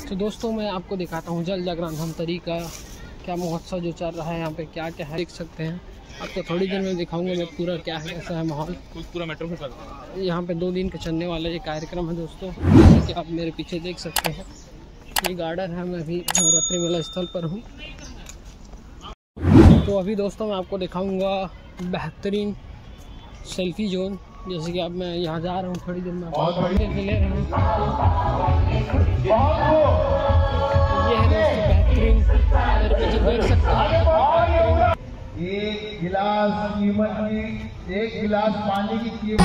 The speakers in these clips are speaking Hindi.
तो दोस्तों मैं आपको दिखाता हूँ जल जागरण धमतरी का क्या महोत्सव जो चल रहा है, यहाँ पे क्या क्या है देख सकते हैं। आपको थोड़ी देर में दिखाऊंगा मैं पूरा क्या है, कैसा है माहौल पूरा मेट्रो में। यहाँ पे 2 दिन का चलने वाला ये कार्यक्रम है दोस्तों, जैसे कि आप मेरे पीछे देख सकते हैं। ये गार्डन है, मैं अभी नवरात्रि मेला स्थल पर हूँ। तो अभी दोस्तों मैं आपको दिखाऊँगा बेहतरीन सेल्फी जोन, जैसे कि अब मैं यहाँ जा रहा हूँ, थोड़ी देर में आपको ले रहे हैं। ये है दोस्तों बेहतरीन, मेरे पीछे देख सकते हैं। एक गिलास कीमत की, एक गिलास पानी की कीमत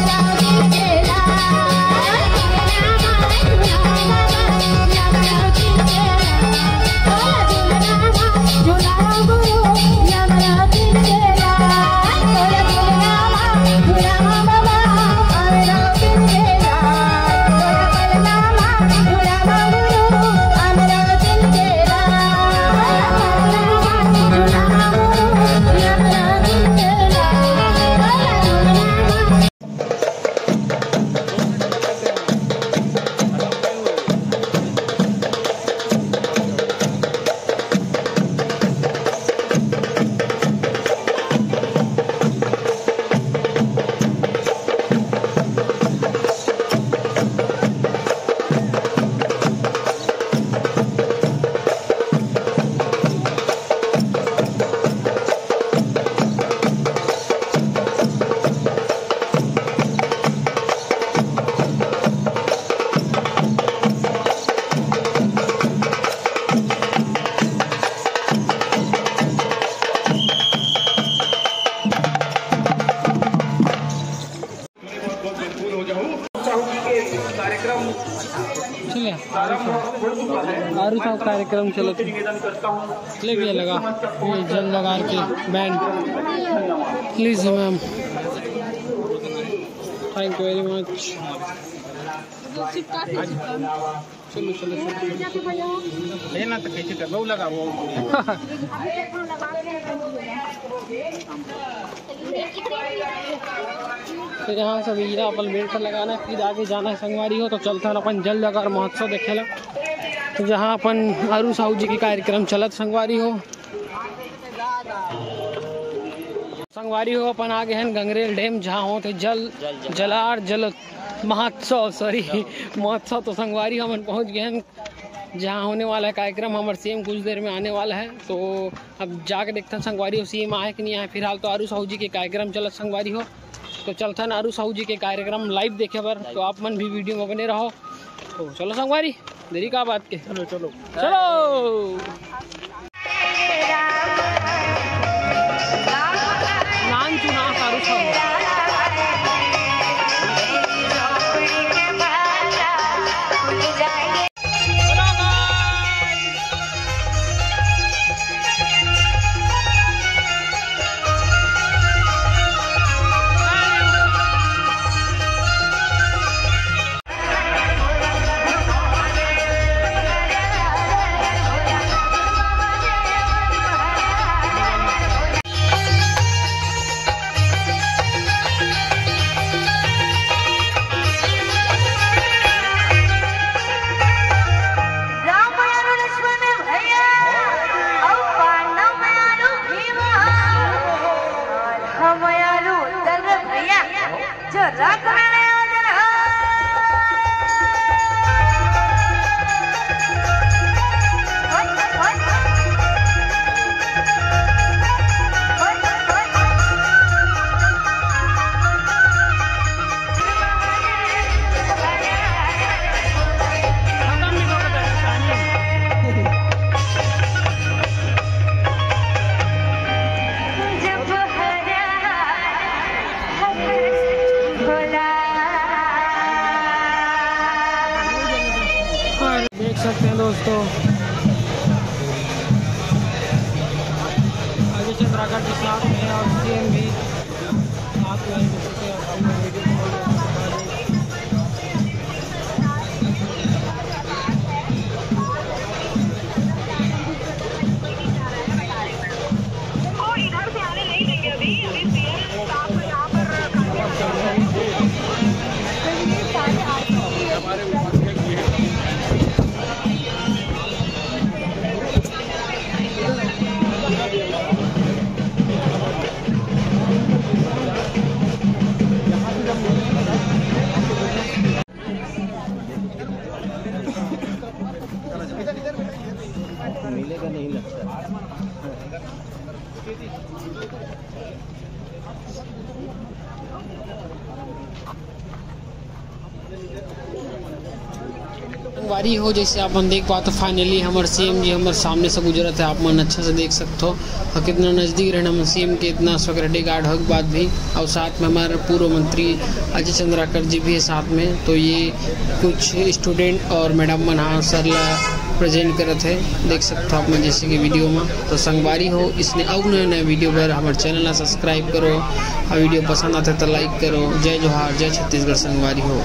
आरू साहब कार्यक्रम चलो ले गया लगा ये जल लगा के band. Please ma'am, thank you very much. चलो चलो लेना तो कैसे कर लगा वो तो यहाँ से भैया अपन बेल्ट लगाना है, फिर आगे जाना है संगवारी हो तो चलता है अपन जल जागर महोत्सव देखेला। तो जहाँ अपन आरू साहू जी की कार्यक्रम चलत संगवारी हो अपन आगे हैं गंगरेल डैम, जहाँ होते जल महोत्सव तो संगवारी हम पहुँच गए हैं, जहाँ होने वाला है कार्यक्रम। हमारे सीएम कुछ देर में आने वाला है, तो अब जाके देखते हैं संगवारी हो सीएम आए कि नहीं आए। फिलहाल तो आरू साहू जी के कार्यक्रम चलत संगवारी हो, तो चलता है आरू साहू जी के कार्यक्रम लाइव देखे पर, तो आप मन भी वीडियो में बने रहो। तो चलो संगवारी, देरी का बात के चलो चलो चलो। नान चुना आरू साहू देख सकते हैं दोस्तों। आगे चंद्रागढ़ के साथ में और सीएम भी साथ में संगवारी हो जैसे आप मन देख पाते फाइनली हमारे सीएम जी हमारे सामने से गुजरत है, आप मन अच्छा से देख सकते हो और कितना नज़दीक रहना हम सीएम के, इतना सिक्योरिटी गार्ड हो के बाद भी, और साथ में हमारे पूर्व मंत्री अजय चंद्राकर जी भी है साथ में। तो ये कुछ स्टूडेंट और मैडम मन हाँ सर प्रेजेंट करत है, देख सकते हो आप मैं जैसे कि वीडियो में। तो संगवारी हो इसने अब नए वीडियो पर हमारे चैनल सब्सक्राइब करो और वीडियो पसंद आते तो लाइक करो। जय जोहार, जय छत्तीसगढ़। संगवारी हो।